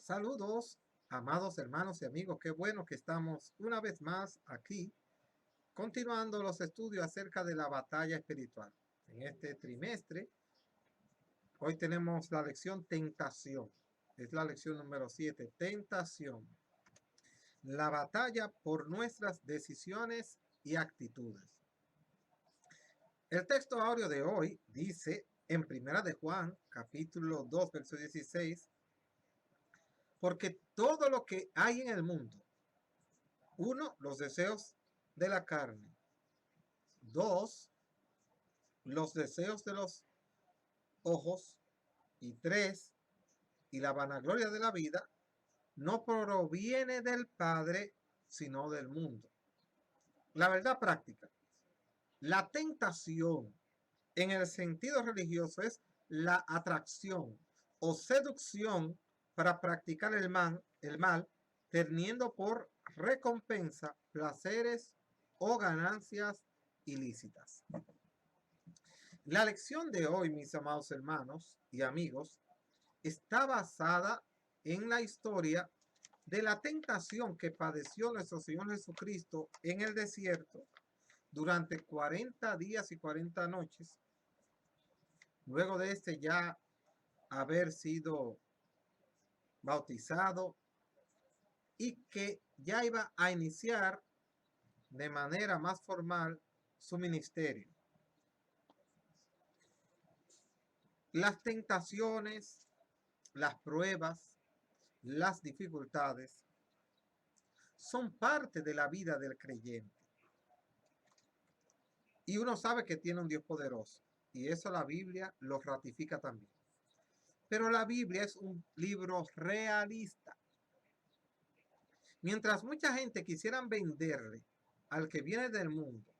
Saludos, amados hermanos y amigos. Qué bueno que estamos una vez más aquí, continuando los estudios acerca de la batalla espiritual. En este trimestre, hoy tenemos la lección tentación. Es la lección número 7, tentación. La batalla por nuestras decisiones y actitudes. El texto áureo de hoy dice en Primera de Juan, capítulo 2, verso 16, porque todo lo que hay en el mundo, uno, los deseos de la carne. Dos, los deseos de los ojos. Y tres, y la vanagloria de la vida, no proviene del Padre, sino del mundo. La verdad práctica. La tentación en el sentido religioso es la atracción o seducción para practicar el mal, teniendo por recompensa placeres o ganancias ilícitas. La lección de hoy, mis amados hermanos y amigos, está basada en la historia de la tentación que padeció nuestro Señor Jesucristo en el desierto durante 40 días y 40 noches, luego de ya haber sido bautizado y que ya iba a iniciar de manera más formal su ministerio. Las tentaciones, las pruebas, las dificultades son parte de la vida del creyente. Y uno sabe que tiene un Dios poderoso. Y eso la Biblia lo ratifica también. Pero la Biblia es un libro realista. Mientras mucha gente quisieran venderle al que viene del mundo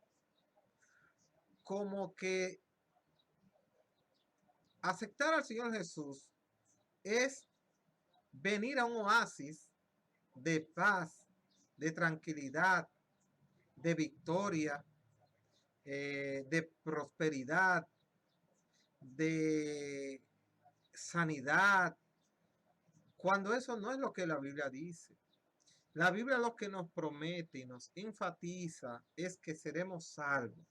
como que aceptar al Señor Jesús es venir a un oasis de paz, de tranquilidad, de victoria, de prosperidad, de sanidad, cuando eso no es lo que la Biblia dice. La Biblia lo que nos promete y nos enfatiza es que seremos salvos.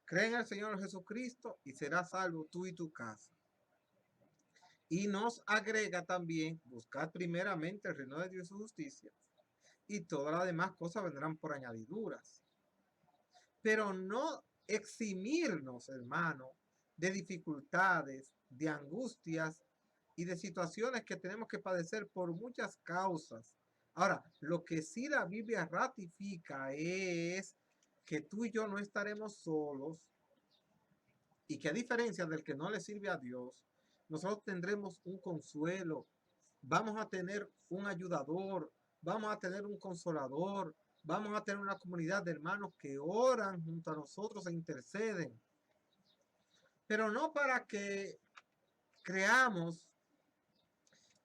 Cree en el Señor Jesucristo y serás salvo tú y tu casa. Y nos agrega también buscar primeramente el reino de Dios y su justicia, y todas las demás cosas vendrán por añadiduras. Pero no eximirnos, hermano, de dificultades, de angustias y de situaciones que tenemos que padecer por muchas causas. Ahora, lo que sí la Biblia ratifica es que tú y yo no estaremos solos, y que a diferencia del que no le sirve a Dios, nosotros tendremos un consuelo, vamos a tener un ayudador, vamos a tener un consolador, vamos a tener una comunidad de hermanos que oran junto a nosotros e interceden. Pero no para que creamos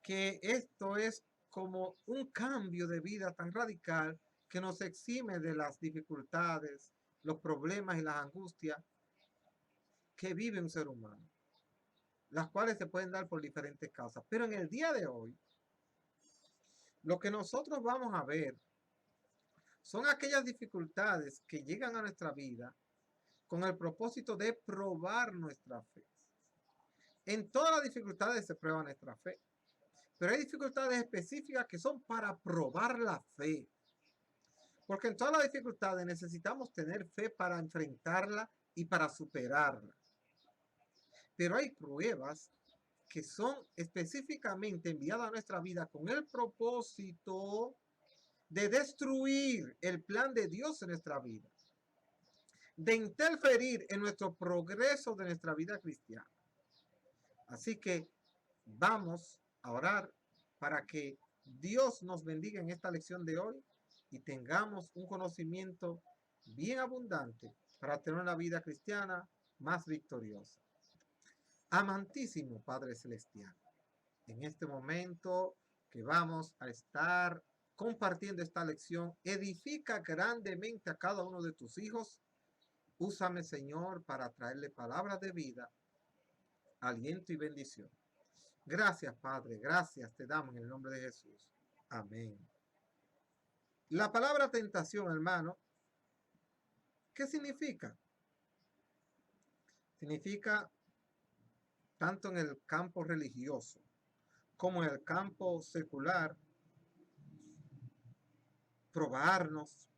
que esto es como un cambio de vida tan radical que nos exime de las dificultades, los problemas y las angustias que vive un ser humano, las cuales se pueden dar por diferentes causas. Pero en el día de hoy, lo que nosotros vamos a ver son aquellas dificultades que llegan a nuestra vida con el propósito de probar nuestra fe. En todas las dificultades se prueba nuestra fe, pero hay dificultades específicas que son para probar la fe. Porque en todas las dificultades necesitamos tener fe para enfrentarla y para superarla. Pero hay pruebas que son específicamente enviadas a nuestra vida con el propósito de destruir el plan de Dios en nuestra vida, de interferir en nuestro progreso de nuestra vida cristiana. Así que vamos a orar para que Dios nos bendiga en esta lección de hoy y tengamos un conocimiento bien abundante para tener una vida cristiana más victoriosa. Amantísimo Padre Celestial, en este momento que vamos a estar compartiendo esta lección, edifica grandemente a cada uno de tus hijos. Úsame, Señor, para traerle palabras de vida, aliento y bendición. Gracias, Padre, gracias te damos en el nombre de Jesús. Amén. La palabra tentación, hermano, ¿qué significa? Significa, tanto en el campo religioso como en el campo secular, probarnos,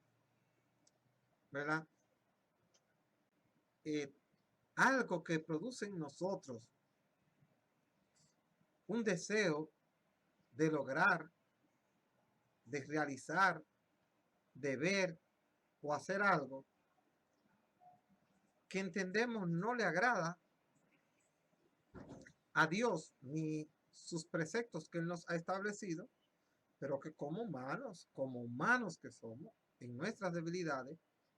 ¿verdad? Eh, Algo que produce en nosotros un deseo de lograr, de realizar, de ver o hacer algo que entendemos no le agrada a Dios ni sus preceptos que Él nos ha establecido, pero que como humanos que somos, en nuestras debilidades,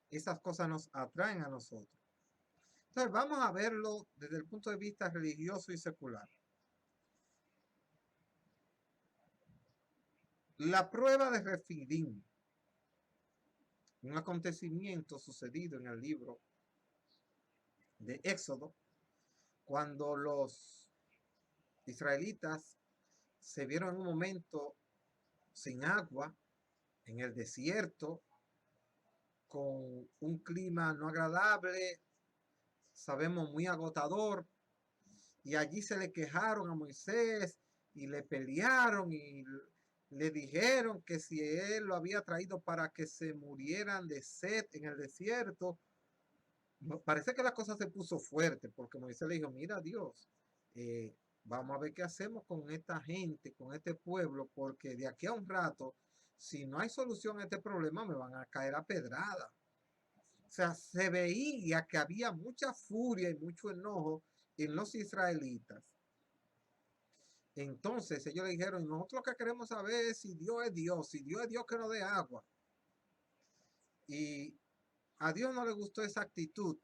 esas cosas nos atraen a nosotros. Entonces vamos a verlo desde el punto de vista religioso y secular. La prueba de Refidim, un acontecimiento sucedido en el libro de Éxodo, cuando los israelitas se vieron en un momento sin agua, en el desierto, con un clima no agradable, sabemos muy agotador, y allí se le quejaron a Moisés y le pelearon y le dijeron que si él lo había traído para que se murieran de sed en el desierto. Parece que la cosa se puso fuerte porque Moisés le dijo, mira Dios, vamos a ver qué hacemos con esta gente, con este pueblo, porque de aquí a un rato, si no hay solución a este problema, me van a caer a pedrada. O sea, se veía que había mucha furia y mucho enojo en los israelitas. Entonces ellos le dijeron, nosotros lo que queremos saber es si Dios es Dios, si Dios es Dios que nos dé agua. Y a Dios no le gustó esa actitud.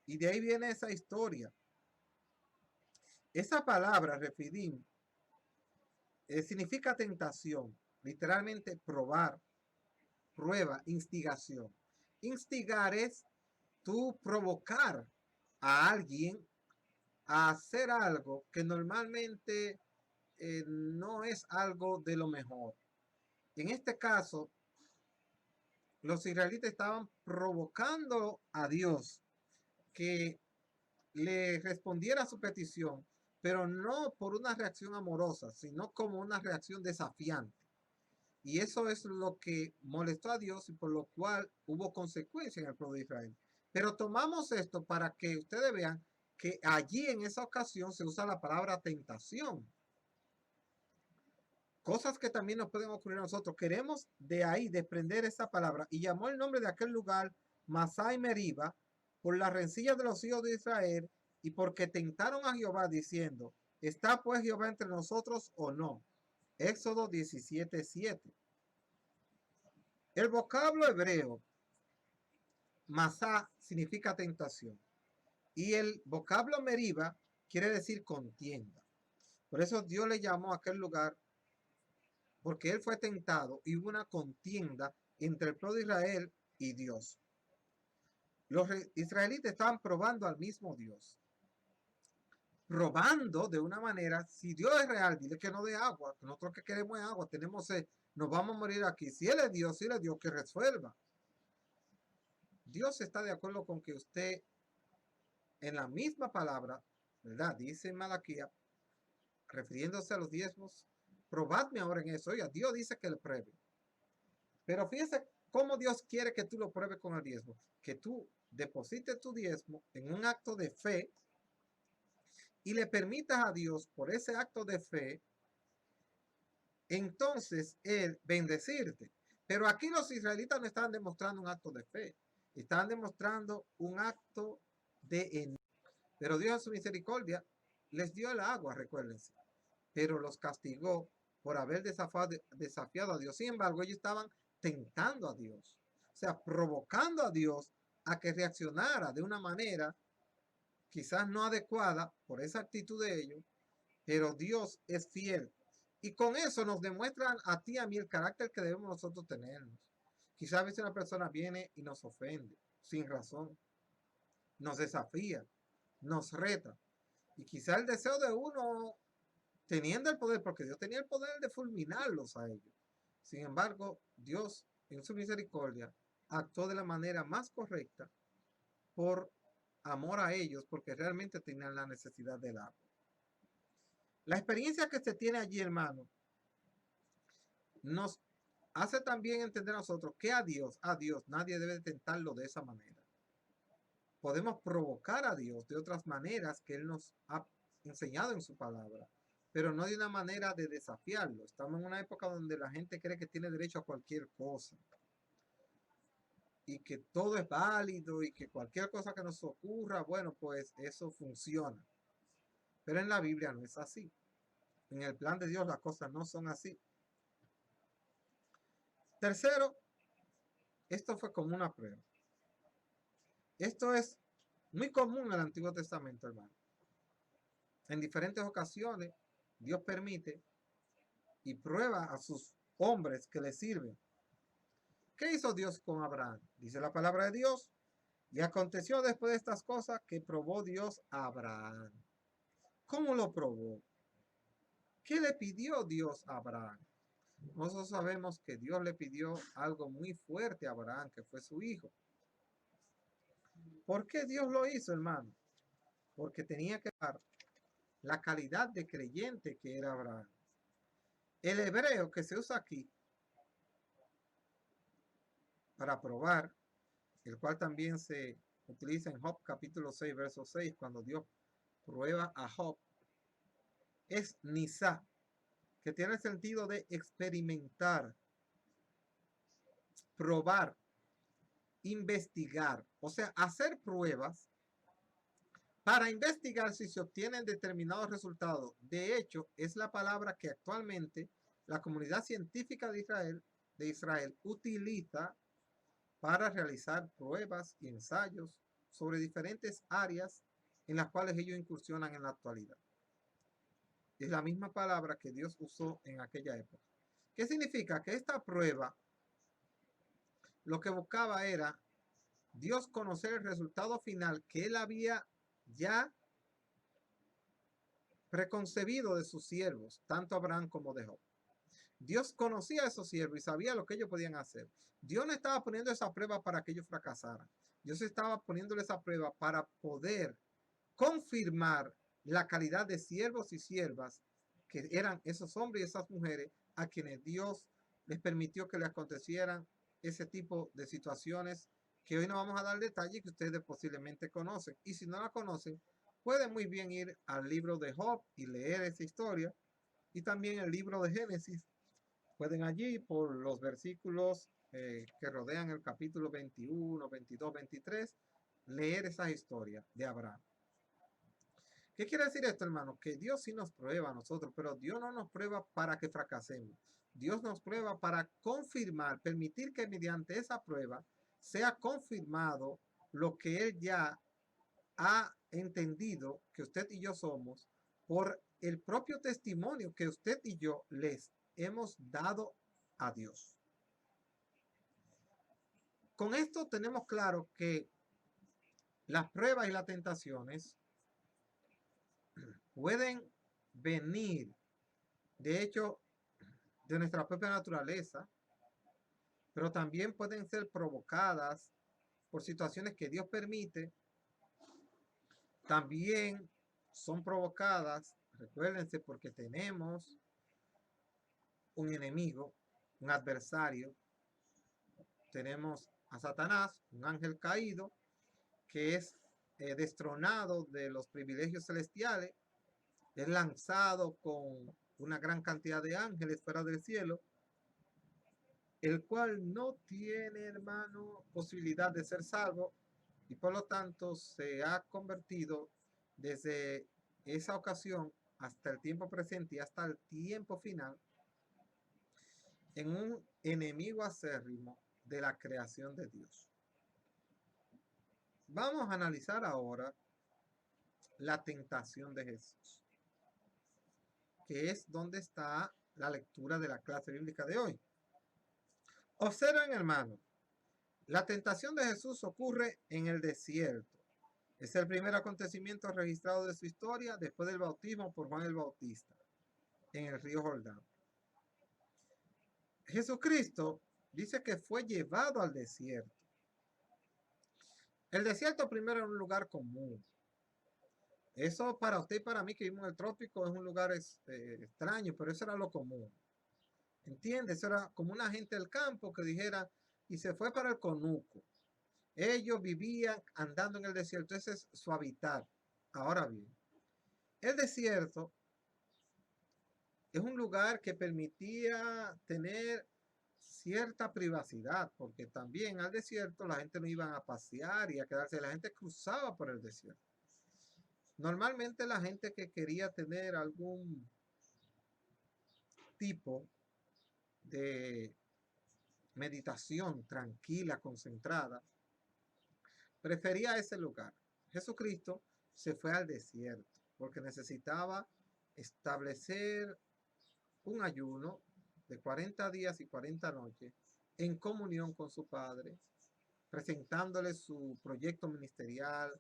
Y de ahí viene esa historia. Esa palabra, refidim, significa tentación, literalmente probar, prueba, instigación. Instigar es tú provocar a alguien a hacer algo que normalmente no es algo de lo mejor. En este caso, los israelitas estaban provocando a Dios que le respondiera a su petición, pero no por una reacción amorosa, sino como una reacción desafiante. Y eso es lo que molestó a Dios y por lo cual hubo consecuencias en el pueblo de Israel. Pero tomamos esto para que ustedes vean que allí en esa ocasión se usa la palabra tentación. Cosas que también nos pueden ocurrir a nosotros. Queremos de ahí desprender esa palabra y llamó el nombre de aquel lugar Masá y Meriba por las rencillas de los hijos de Israel y porque tentaron a Jehová diciendo, ¿está pues Jehová entre nosotros o no? Éxodo 17:7. El vocablo hebreo Masá significa tentación y el vocablo Meriba quiere decir contienda. Por eso Dios le llamó a aquel lugar, porque él fue tentado y hubo una contienda entre el pueblo de Israel y Dios. Los israelitas estaban probando al mismo Dios. Probando de una manera, si Dios es real, dile que no dé agua, que nosotros que queremos es agua, tenemos sed, nos vamos a morir aquí. Si Él es Dios, que resuelva. Dios está de acuerdo con que usted, en la misma palabra, ¿verdad? Dice en Malaquía, refiriéndose a los diezmos, probadme ahora en eso. Oiga, Dios dice que le pruebe. Pero fíjese cómo Dios quiere que tú lo pruebes con el diezmo. Que tú deposites tu diezmo en un acto de fe y le permitas a Dios, por ese acto de fe, entonces Él bendecirte. Pero aquí los israelitas no estaban demostrando un acto de fe. Estaban demostrando un acto de enojo. Pero Dios en su misericordia les dio el agua, recuérdense. Pero los castigó por haber desafiado a Dios. Sin embargo, ellos estaban tentando a Dios. O sea, provocando a Dios a que reaccionara de una manera quizás no adecuada por esa actitud de ellos, pero Dios es fiel. Y con eso nos demuestran a ti y a mí el carácter que debemos nosotros tenernos. Quizás a veces una persona viene y nos ofende sin razón, nos desafía, nos reta. Y quizás el deseo de uno teniendo el poder, porque Dios tenía el poder de fulminarlos a ellos. Sin embargo, Dios, en su misericordia, actuó de la manera más correcta por amor a ellos, porque realmente tenían la necesidad del agua. La experiencia que se tiene allí, hermano, nos hace también entender a nosotros que a Dios nadie debe tentarlo de esa manera. Podemos provocar a Dios de otras maneras que Él nos ha enseñado en su palabra, pero no de una manera de desafiarlo. Estamos en una época donde la gente cree que tiene derecho a cualquier cosa y que todo es válido y que cualquier cosa que nos ocurra, bueno, pues eso funciona. Pero en la Biblia no es así. En el plan de Dios las cosas no son así. Tercero, esto fue como una prueba. Esto es muy común en el Antiguo Testamento, hermano. En diferentes ocasiones, Dios permite y prueba a sus hombres que le sirven. ¿Qué hizo Dios con Abraham? Dice la palabra de Dios. Y aconteció después de estas cosas que probó Dios a Abraham. ¿Cómo lo probó? ¿Qué le pidió Dios a Abraham? Nosotros sabemos que Dios le pidió algo muy fuerte a Abraham, que fue su hijo. ¿Por qué Dios lo hizo, hermano? Porque tenía que dar la calidad de creyente que era Abraham. El hebreo que se usa aquí para probar, el cual también se utiliza en Job capítulo 6, verso 6, cuando Dios prueba a Job, es Nisa, que tiene el sentido de experimentar, probar, investigar, o sea, hacer pruebas para investigar si se obtienen determinados resultados. De hecho, es la palabra que actualmente la comunidad científica de Israel utiliza para realizar pruebas y ensayos sobre diferentes áreas en las cuales ellos incursionan en la actualidad. Es la misma palabra que Dios usó en aquella época. ¿Qué significa? Que esta prueba lo que buscaba era Dios conocer el resultado final que él había ya preconcebido de sus siervos, tanto Abraham como de Job. Dios conocía a esos siervos y sabía lo que ellos podían hacer. Dios no estaba poniendo esa prueba para que ellos fracasaran. Dios estaba poniéndole esa prueba para poder confirmar la calidad de siervos y siervas que eran esos hombres y esas mujeres a quienes Dios les permitió que les acontecieran ese tipo de situaciones que hoy no vamos a dar detalle que ustedes posiblemente conocen. Y si no la conocen, pueden muy bien ir al libro de Job y leer esa historia. Y también el libro de Génesis. Pueden allí por los versículos que rodean el capítulo 21, 22, 23, leer esa historia de Abraham. ¿Qué quiere decir esto, hermano? Que Dios sí nos prueba a nosotros, pero Dios no nos prueba para que fracasemos. Dios nos prueba para confirmar, permitir que mediante esa prueba sea confirmado lo que Él ya ha entendido que usted y yo somos por el propio testimonio que usted y yo les hemos dado a Dios. Con esto tenemos claro que las pruebas y las tentaciones pueden venir, de hecho, de nuestra propia naturaleza, pero también pueden ser provocadas por situaciones que Dios permite. También son provocadas, recuérdense, porque tenemos un enemigo, un adversario. Tenemos a Satanás, un ángel caído, que es destronado de los privilegios celestiales, es lanzado con una gran cantidad de ángeles fuera del cielo, el cual no tiene, hermano, posibilidad de ser salvo y por lo tanto se ha convertido desde esa ocasión hasta el tiempo presente y hasta el tiempo final en un enemigo acérrimo de la creación de Dios. Vamos a analizar ahora la tentación de Jesús, que es donde está la lectura de la clase bíblica de hoy. Observen, hermano, la tentación de Jesús ocurre en el desierto. Es el primer acontecimiento registrado de su historia después del bautismo por Juan el Bautista. en el río Jordán. Jesucristo dice que fue llevado al desierto. El desierto primero era un lugar común. Eso para usted y para mí que vivimos en el trópico es un lugar extraño, pero eso era lo común. ¿Entiendes? Eso era como una gente del campo que dijera y se fue para el conuco. Ellos vivían andando en el desierto, ese es su hábitat. Ahora bien, el desierto es un lugar que permitía tener cierta privacidad, porque también al desierto la gente no iba a pasear y a quedarse, la gente cruzaba por el desierto. Normalmente la gente que quería tener algún tipo de meditación tranquila, concentrada, prefería ese lugar. Jesucristo se fue al desierto porque necesitaba establecer un ayuno de 40 días y 40 noches en comunión con su Padre, presentándole su proyecto ministerial,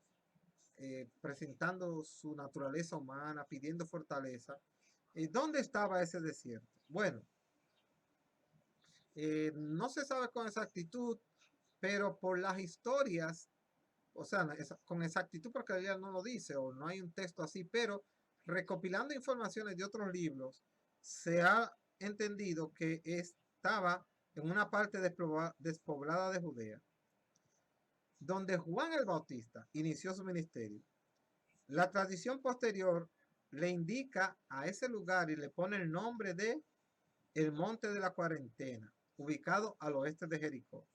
presentando su naturaleza humana, pidiendo fortaleza. ¿Dónde estaba ese desierto? Bueno, no se sabe con exactitud, pero por las historias, o sea, con exactitud porque la Biblia no lo dice o no hay un texto así, pero recopilando informaciones de otros libros, se ha entendido que estaba en una parte despoblada de Judea, donde Juan el Bautista inició su ministerio. La tradición posterior le indica a ese lugar y le pone el nombre de el Monte de la Cuarentena, ubicado al oeste de Jericó,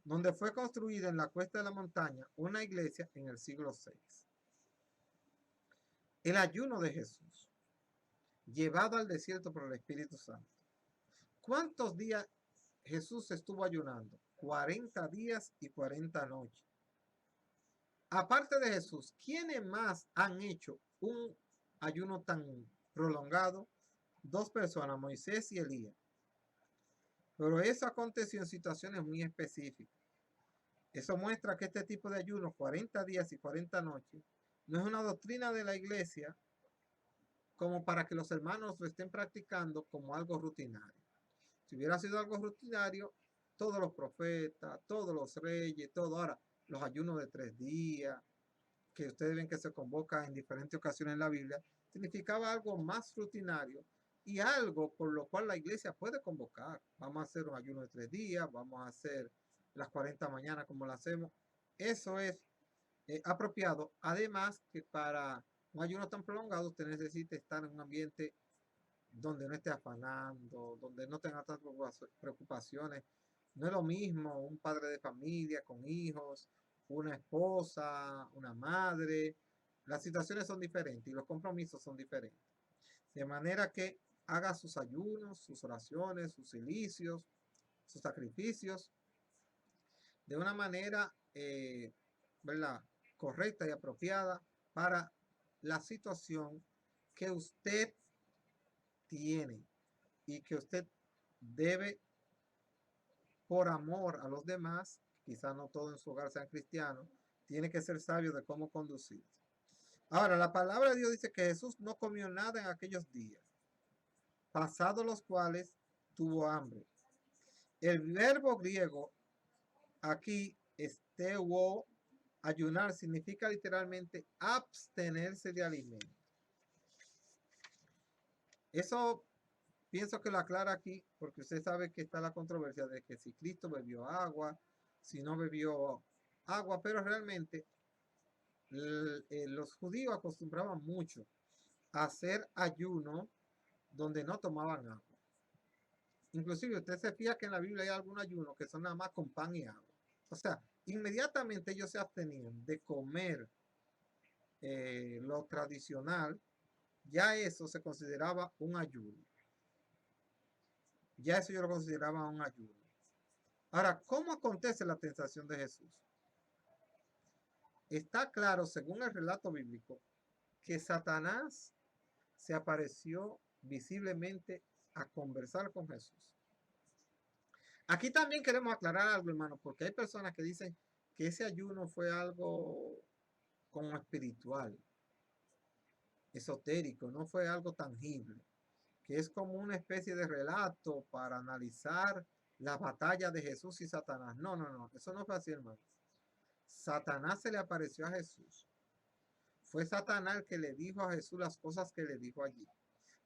donde fue construida en la cuesta de la montaña una iglesia en el siglo VI. El ayuno de Jesús, llevado al desierto por el Espíritu Santo. ¿Cuántos días Jesús estuvo ayunando? 40 días y 40 noches. Aparte de Jesús, ¿quiénes más han hecho un ayuno tan prolongado? Dos personas, Moisés y Elías. Pero eso aconteció en situaciones muy específicas. Eso muestra que este tipo de ayuno, 40 días y 40 noches, no es una doctrina de la iglesia como para que los hermanos lo estén practicando como algo rutinario. Si hubiera sido algo rutinario, todos los profetas, todos los reyes, todo. Ahora, los ayunos de 3 días, que ustedes ven que se convoca en diferentes ocasiones en la Biblia, significaba algo más rutinario y algo por lo cual la iglesia puede convocar. Vamos a hacer un ayuno de 3 días, vamos a hacer las 40 mañanas como lo hacemos. Eso es apropiado. Además que para un ayuno tan prolongado usted necesita estar en un ambiente donde no esté afanando, donde no tenga tantas preocupaciones. No es lo mismo un padre de familia con hijos, una esposa, una madre. Las situaciones son diferentes y los compromisos son diferentes. De manera que haga sus ayunos, sus oraciones, sus cilicios, sus sacrificios de una manera ¿verdad? Correcta y apropiada para la situación que usted tiene y que usted debe, por amor a los demás, quizás no todos en su hogar sean cristianos, tiene que ser sabio de cómo conducirse. Ahora, la palabra de Dios dice que Jesús no comió nada en aquellos días, pasados los cuales tuvo hambre. El verbo griego aquí, esteuo, ayunar, significa literalmente abstenerse de alimento. Eso pienso que lo aclara aquí, porque usted sabe que está la controversia de que si Cristo bebió agua, si no bebió agua, pero realmente los judíos acostumbraban mucho a hacer ayuno donde no tomaban agua. Inclusive usted se fija que en la Biblia hay algún ayuno que son nada más con pan y agua. O sea, inmediatamente ellos se abstenían de comer lo tradicional, ya eso se consideraba un ayuno. Ya eso yo lo consideraba un ayuno. Ahora, ¿cómo acontece la tentación de Jesús? Está claro, según el relato bíblico, que Satanás se apareció visiblemente a conversar con Jesús. Aquí también queremos aclarar algo, hermano, porque hay personas que dicen que ese ayuno fue algo como espiritual. esotérico, no fue algo tangible, que es como una especie de relato para analizar la batalla de Jesús y Satanás. No, no, no, eso no fue así, hermano. Satanás se le apareció a Jesús. Fue Satanás el que le dijo a Jesús las cosas que le dijo allí.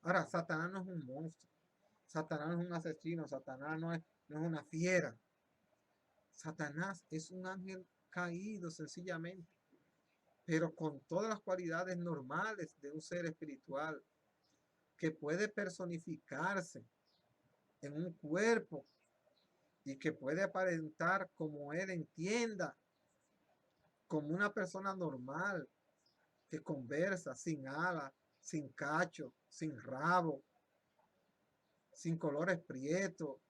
Ahora, Satanás no es un monstruo. Satanás no es un asesino. Satanás no es una fiera. Satanás es un ángel caído sencillamente, pero con todas las cualidades normales de un ser espiritual que puede personificarse en un cuerpo y que puede aparentar como él entienda, como una persona normal que conversa sin alas, sin cacho, sin rabo, sin colores prietos,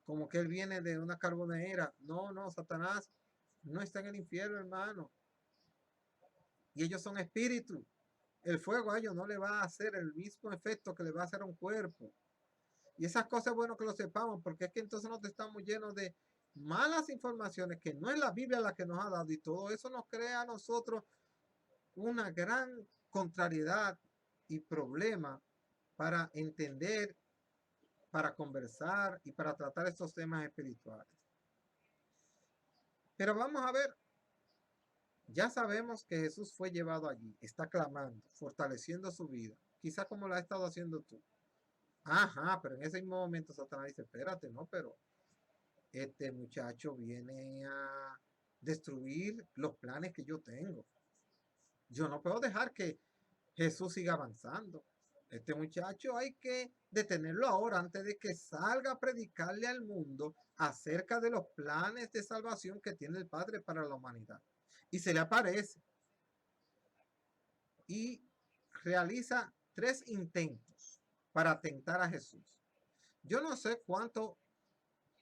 como que él viene de una carbonera. No, no, Satanás no está en el infierno, hermano. Y ellos son espíritus. El fuego a ellos no le va a hacer el mismo efecto que le va a hacer a un cuerpo. Y esas cosas es bueno que lo sepamos, porque es que entonces nos estamos llenos de malas informaciones, que no es la Biblia la que nos ha dado, y todo eso nos crea a nosotros una gran contrariedad y problema para entender, para conversar y para tratar estos temas espirituales. Pero vamos a ver, ya sabemos que Jesús fue llevado allí, está clamando, fortaleciendo su vida, quizá como lo has estado haciendo tú. Ajá, pero en ese mismo momento Satanás dice, espérate, no, pero este muchacho viene a destruir los planes que yo tengo. Yo no puedo dejar que Jesús siga avanzando. Este muchacho hay que detenerlo ahora antes de que salga a predicarle al mundo acerca de los planes de salvación que tiene el Padre para la humanidad. Y se le aparece y realiza 3 intentos para tentar a Jesús. Yo no sé cuánto,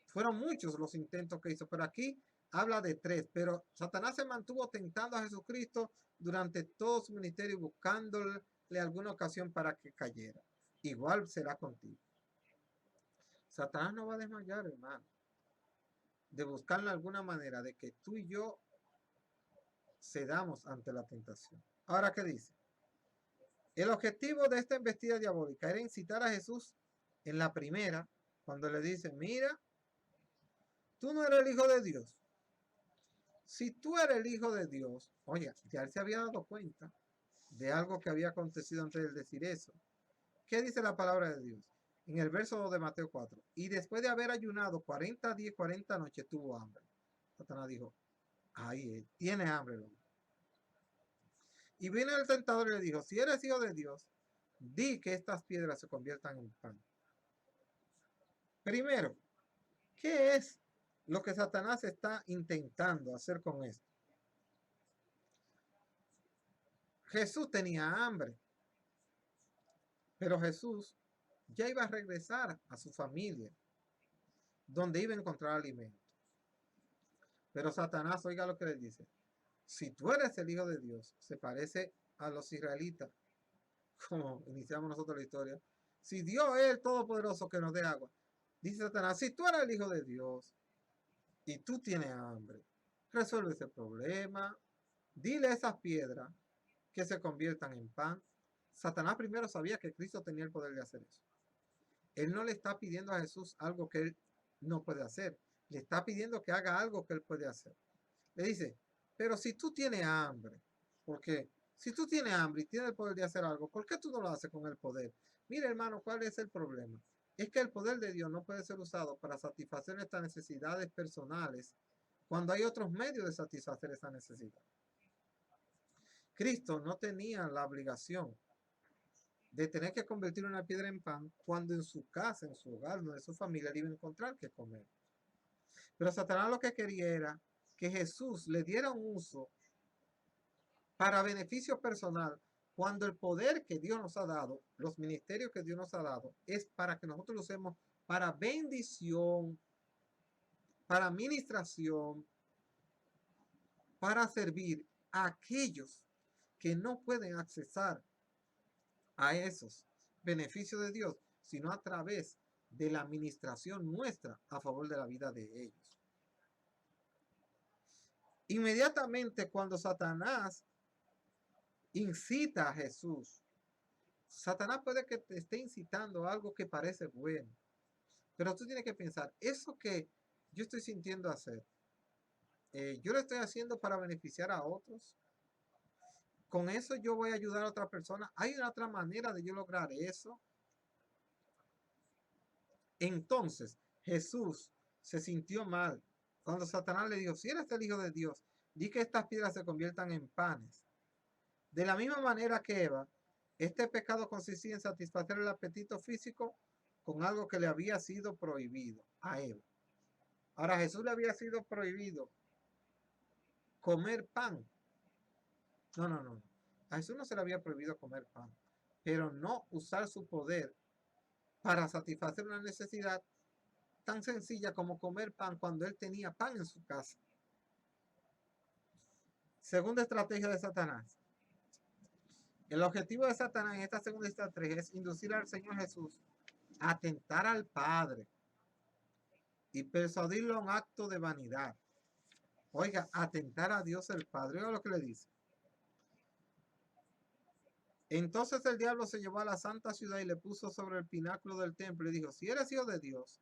fueron muchos los intentos que hizo, pero aquí habla de 3. Pero Satanás se mantuvo tentando a Jesucristo durante todo su ministerio, buscándole alguna ocasión para que cayera. Igual será contigo. Satanás no va a desmayar, hermano, de buscarle alguna manera de que tú y yo cedamos ante la tentación. Ahora, ¿qué dice? El objetivo de esta embestida diabólica era incitar a Jesús en la primera, cuando le dice, mira, tú no eres el Hijo de Dios. Si tú eres el Hijo de Dios, oye, ya él se había dado cuenta de algo que había acontecido antes de decir eso. ¿Qué dice la palabra de Dios? En el verso 2 de Mateo 4. Y después de haber ayunado 40 días, 40 noches, tuvo hambre. Satanás dijo, ahí tiene hambre el hombre. Y vino el tentador y le dijo, si eres hijo de Dios, di que estas piedras se conviertan en pan. Primero, ¿qué es lo que Satanás está intentando hacer con esto? Jesús tenía hambre, pero Jesús ya iba a regresar a su familia, donde iba a encontrar alimento. Pero Satanás, oiga lo que le dice, si tú eres el Hijo de Dios, se parece a los israelitas, como iniciamos nosotros la historia. Si Dios es el Todopoderoso que nos dé agua, dice Satanás, si tú eres el Hijo de Dios y tú tienes hambre, resuelve ese problema, dile a esas piedras que se conviertan en pan. Satanás primero sabía que Cristo tenía el poder de hacer eso. Él no le está pidiendo a Jesús algo que él no puede hacer. Le está pidiendo que haga algo que él puede hacer. Le dice, pero si tú tienes hambre, porque si tú tienes hambre y tienes el poder de hacer algo, ¿por qué tú no lo haces con el poder? Mira, hermano, ¿cuál es el problema? Es que el poder de Dios no puede ser usado para satisfacer nuestras necesidades personales cuando hay otros medios de satisfacer esa necesidad. Cristo no tenía la obligación de tener que convertir una piedra en pan cuando en su casa, en su hogar, donde su familia iba a encontrar que comer. Pero Satanás lo que quería era que Jesús le diera un uso para beneficio personal, cuando el poder que Dios nos ha dado, los ministerios que Dios nos ha dado, es para que nosotros lo usemos para bendición, para administración, para servir a aquellos que no pueden accesar a esos beneficios de Dios, sino a través de la administración nuestra a favor de la vida de ellos. Inmediatamente cuando Satanás incita a Jesús Satanás puede que te esté incitando a algo que parece bueno, pero tú tienes que pensar, eso que yo estoy sintiendo hacer, yo lo estoy haciendo para beneficiar a otros. Con eso yo voy a ayudar a otra persona. ¿Hay una otra manera de yo lograr eso? Entonces Jesús se sintió mal cuando Satanás le dijo, si eres el Hijo de Dios, di que estas piedras se conviertan en panes. De la misma manera que Eva, este pecado consistía en satisfacer el apetito físico con algo que le había sido prohibido a Eva. Ahora, Jesús le había sido prohibido comer pan. No, no, no. A Jesús no se le había prohibido comer pan, pero no usar su poder para satisfacer una necesidad tan sencilla como comer pan cuando él tenía pan en su casa. Segunda estrategia de Satanás. El objetivo de Satanás en esta segunda estrategia es inducir al Señor Jesús a tentar al Padre y persuadirlo a un acto de vanidad. Oiga, atentar a Dios el Padre. Oiga lo que le dice. Entonces el diablo se llevó a la santa ciudad y le puso sobre el pináculo del templo y dijo, si eres hijo de Dios,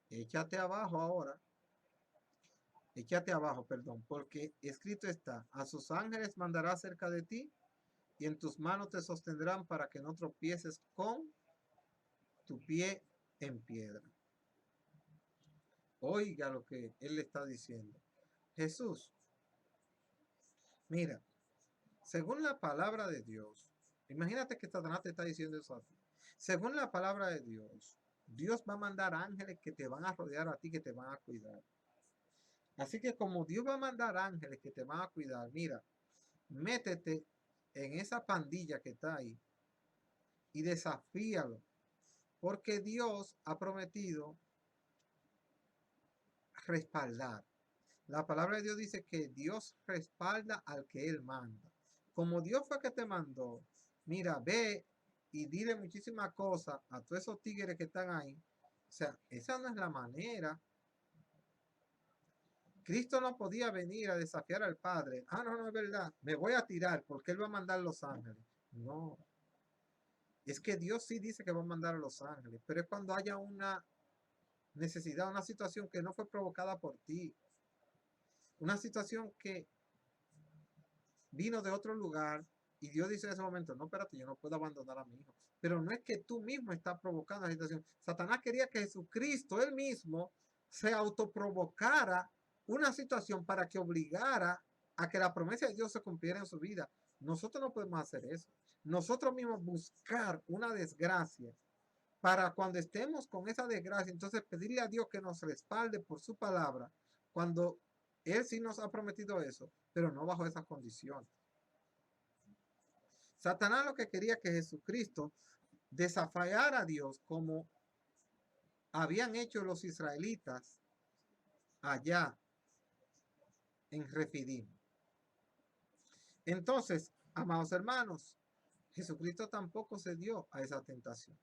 échate abajo ahora. Échate abajo, perdón, porque escrito está, a sus ángeles mandará cerca de ti y en tus manos te sostendrán para que no tropieces con tu pie en piedra. Oiga lo que él le está diciendo. Jesús, mira, según la palabra de Dios, imagínate que Satanás te está diciendo eso a ti. Según la palabra de Dios, Dios va a mandar ángeles que te van a rodear a ti, que te van a cuidar. Así que como Dios va a mandar ángeles que te van a cuidar, mira, métete en esa pandilla que está ahí y desafíalo. Porque Dios ha prometido respaldar. La palabra de Dios dice que Dios respalda al que Él manda. Como Dios fue que te mandó, mira, ve y dile muchísimas cosas a todos esos tigres que están ahí. O sea, esa no es la manera. Cristo no podía venir a desafiar al Padre. Ah, no, no es verdad. Me voy a tirar porque Él va a mandar los ángeles. No. Es que Dios sí dice que va a mandar a los ángeles, pero es cuando haya una necesidad, una situación que no fue provocada por ti. Una situación que vino de otro lugar y Dios dice en ese momento, no, espérate, yo no puedo abandonar a mi hijo. Pero no es que tú mismo estás provocando la situación. Satanás quería que Jesucristo, él mismo, se autoprovocara una situación para que obligara a que la promesa de Dios se cumpliera en su vida. Nosotros no podemos hacer eso. Nosotros mismos buscar una desgracia para cuando estemos con esa desgracia, entonces pedirle a Dios que nos respalde por su palabra, cuando Él sí nos ha prometido eso, pero no bajo esas condiciones. Satanás lo que quería que Jesucristo desafiara a Dios como habían hecho los israelitas allá en Refidim. Entonces, amados hermanos, Jesucristo tampoco se dio a esa tentación.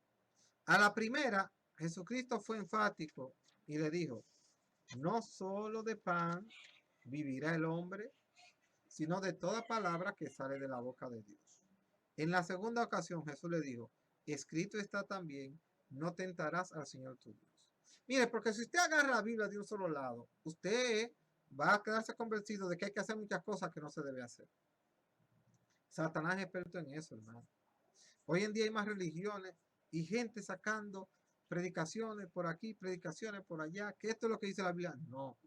A la primera, Jesucristo fue enfático y le dijo, no solo de pan vivirá el hombre, sino de toda palabra que sale de la boca de Dios. En la segunda ocasión Jesús le dijo, escrito está también, no tentarás al Señor tu Dios. Mire, porque si usted agarra la Biblia de un solo lado, usted va a quedarse convencido de que hay que hacer muchas cosas que no se debe hacer. Satanás es experto en eso, hermano. Hoy en día hay más religiones y gente sacando predicaciones por aquí, predicaciones por allá, que esto es lo que dice la Biblia. No,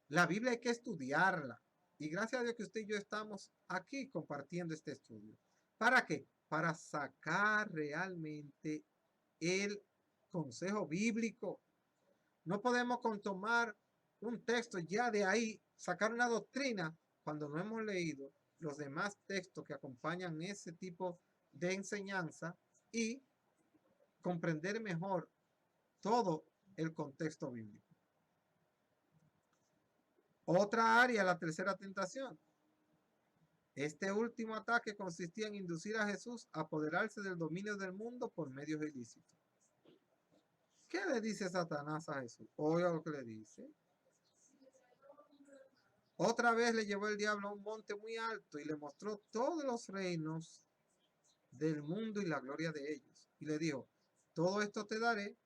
la Biblia hay que estudiarla. Y gracias a Dios que usted y yo estamos aquí compartiendo este estudio. ¿Para qué? Para sacar realmente el consejo bíblico. No podemos con tomar un texto ya de ahí, sacar una doctrina cuando no hemos leído los demás textos que acompañan ese tipo de enseñanza y comprender mejor todo el contexto bíblico. Otra área, la tercera tentación. Este último ataque consistía en inducir a Jesús a apoderarse del dominio del mundo por medios ilícitos. ¿Qué le dice Satanás a Jesús? Oiga lo que le dice. Otra vez le llevó el diablo a un monte muy alto y le mostró todos los reinos del mundo y la gloria de ellos. Y le dijo, todo esto te daré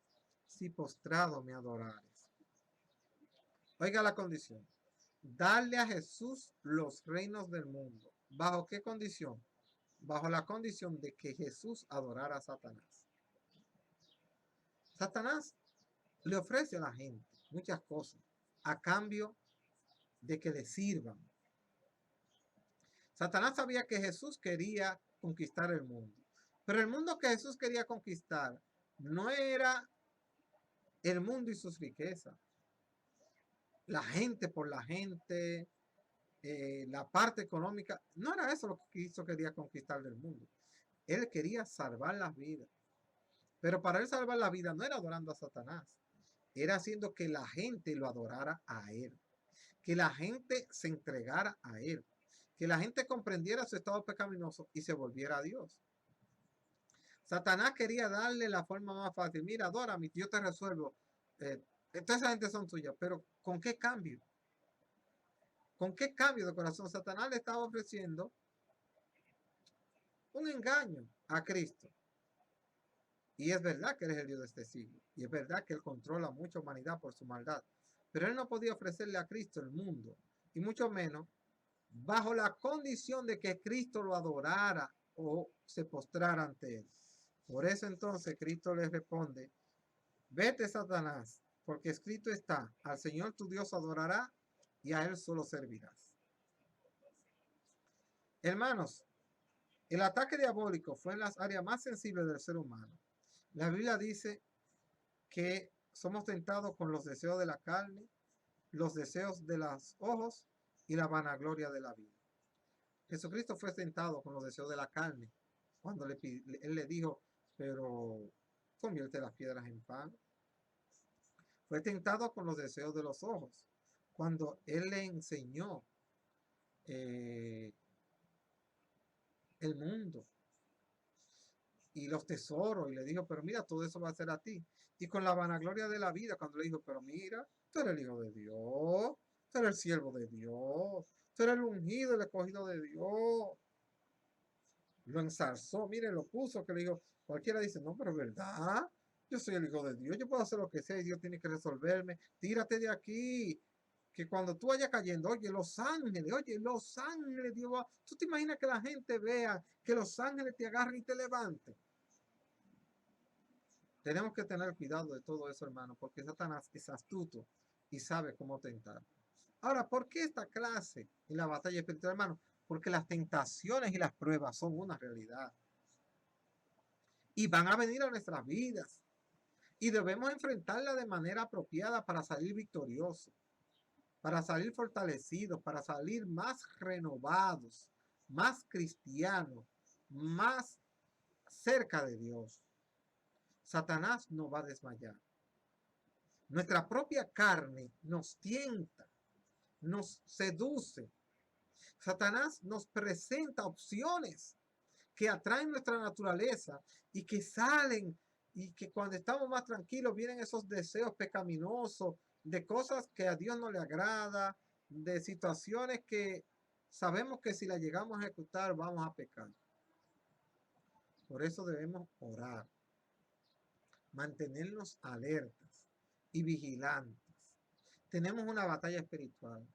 si postrado me adorares. Oiga la condición. Darle a Jesús los reinos del mundo. ¿Bajo qué condición? Bajo la condición de que Jesús adorara a Satanás. Satanás le ofrece a la gente muchas cosas a cambio de que le sirvan. Satanás sabía que Jesús quería conquistar el mundo, pero el mundo que Jesús quería conquistar no era el mundo y sus riquezas, la gente por la gente, la parte económica, no era eso lo que Cristo quería conquistar del mundo. Él quería salvar las vidas, pero para él salvar la vida no era adorando a Satanás, era haciendo que la gente lo adorara a él, que la gente se entregara a él, que la gente comprendiera su estado pecaminoso y se volviera a Dios. Satanás quería darle la forma más fácil. Mira, adórame, yo te resuelvo. Toda esa gente son tuyas, pero ¿con qué cambio? ¿Con qué cambio de corazón? Satanás le estaba ofreciendo un engaño a Cristo. Y es verdad que él es el Dios de este siglo. Y es verdad que él controla mucha humanidad por su maldad. Pero él no podía ofrecerle a Cristo el mundo. Y mucho menos bajo la condición de que Cristo lo adorara o se postrara ante él. Por eso entonces Cristo le responde, vete Satanás, porque escrito está, al Señor tu Dios adorará y a él solo servirás. Hermanos, el ataque diabólico fue en las áreas más sensibles del ser humano. La Biblia dice que somos tentados con los deseos de la carne, los deseos de los ojos y la vanagloria de la vida. Jesucristo fue tentado con los deseos de la carne, cuando él le dijo, pero convierte las piedras en pan. Fue tentado con los deseos de los ojos, cuando él le enseñó el mundo y los tesoros, y le dijo, pero mira, todo eso va a ser a ti. Y con la vanagloria de la vida, cuando le dijo, pero mira, tú eres el hijo de Dios, tú eres el siervo de Dios, tú eres el ungido, el escogido de Dios. Lo ensalzó, mire, lo puso, que le dijo, cualquiera dice, no, pero es verdad, yo soy el hijo de Dios, yo puedo hacer lo que sea y Dios tiene que resolverme, tírate de aquí, que cuando tú vayas cayendo, oye, los ángeles, Dios va, tú te imaginas que la gente vea que los ángeles te agarren y te levanten. Tenemos que tener cuidado de todo eso, hermano, porque Satanás es astuto y sabe cómo tentar. Ahora, ¿por qué esta clase en la batalla espiritual, hermano? Porque las tentaciones y las pruebas son una realidad. Y van a venir a nuestras vidas. Y debemos enfrentarla de manera apropiada para salir victoriosos, para salir fortalecidos, para salir más renovados, más cristianos, más cerca de Dios. Satanás no va a desmayar. Nuestra propia carne nos tienta, nos seduce. Satanás nos presenta opciones que atraen nuestra naturaleza y que salen y que cuando estamos más tranquilos vienen esos deseos pecaminosos de cosas que a Dios no le agrada, de situaciones que sabemos que si las llegamos a ejecutar vamos a pecar. Por eso debemos orar, mantenernos alertas y vigilantes. Tenemos una batalla espiritual.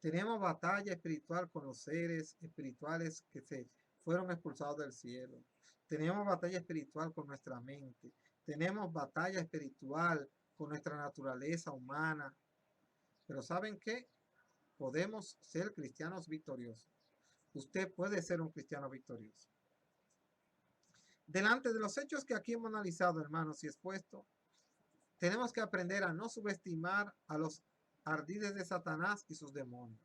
Tenemos batalla espiritual con los seres espirituales que se fueron expulsados del cielo. Tenemos batalla espiritual con nuestra mente. Tenemos batalla espiritual con nuestra naturaleza humana. Pero ¿saben qué? Podemos ser cristianos victoriosos. Usted puede ser un cristiano victorioso. Delante de los hechos que aquí hemos analizado, hermanos, y expuesto, tenemos que aprender a no subestimar a los ardides de Satanás y sus demonios.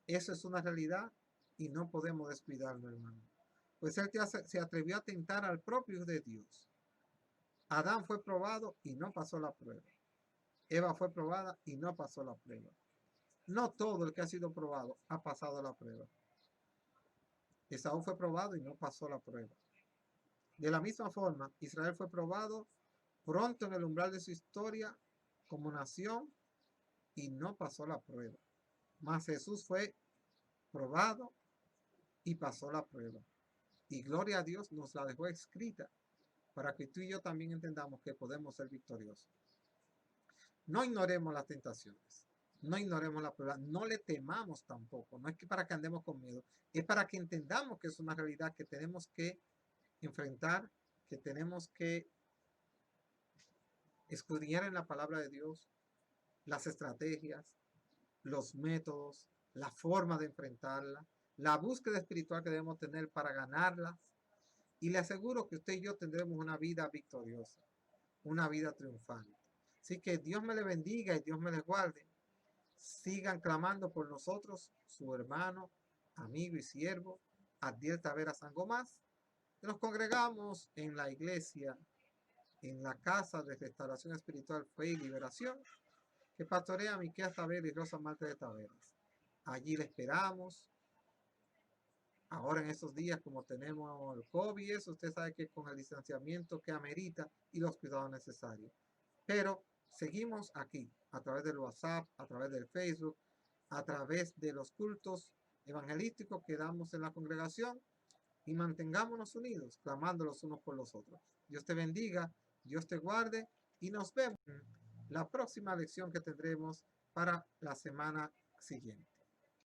Eso es una realidad y no podemos descuidarlo, hermano. Pues él se atrevió a tentar al propio de Dios. Adán fue probado y no pasó la prueba. Eva fue probada y no pasó la prueba. No todo el que ha sido probado ha pasado la prueba. Esaú fue probado y no pasó la prueba. De la misma forma, Israel fue probado pronto en el umbral de su historia como nación y no pasó la prueba. Mas Jesús fue probado y pasó la prueba. Y gloria a Dios nos la dejó escrita para que tú y yo también entendamos que podemos ser victoriosos. No ignoremos las tentaciones, no ignoremos la prueba, no le temamos tampoco, no es que para que andemos con miedo, es para que entendamos que es una realidad que tenemos que enfrentar, que tenemos que escudriñar en la palabra de Dios, las estrategias, los métodos, la forma de enfrentarla, la búsqueda espiritual que debemos tener para ganarlas. Y le aseguro que usted y yo tendremos una vida victoriosa, una vida triunfante. Así que Dios me le bendiga y Dios me le guarde. Sigan clamando por nosotros, su hermano, amigo y siervo, Adiel Tavera Sangomás. Nos congregamos en la iglesia, en la casa de restauración espiritual, fe y liberación, que pastorea Miqueas Tavera y Rosa Marta de Taveras. Allí le esperamos. Ahora en estos días, como tenemos el COVID, eso usted sabe que con el distanciamiento que amerita y los cuidados necesarios. Pero seguimos aquí, a través del WhatsApp, a través del Facebook, a través de los cultos evangelísticos que damos en la congregación y mantengámonos unidos, clamando los unos por los otros. Dios te bendiga, Dios te guarde y nos vemos en la próxima lección que tendremos para la semana siguiente.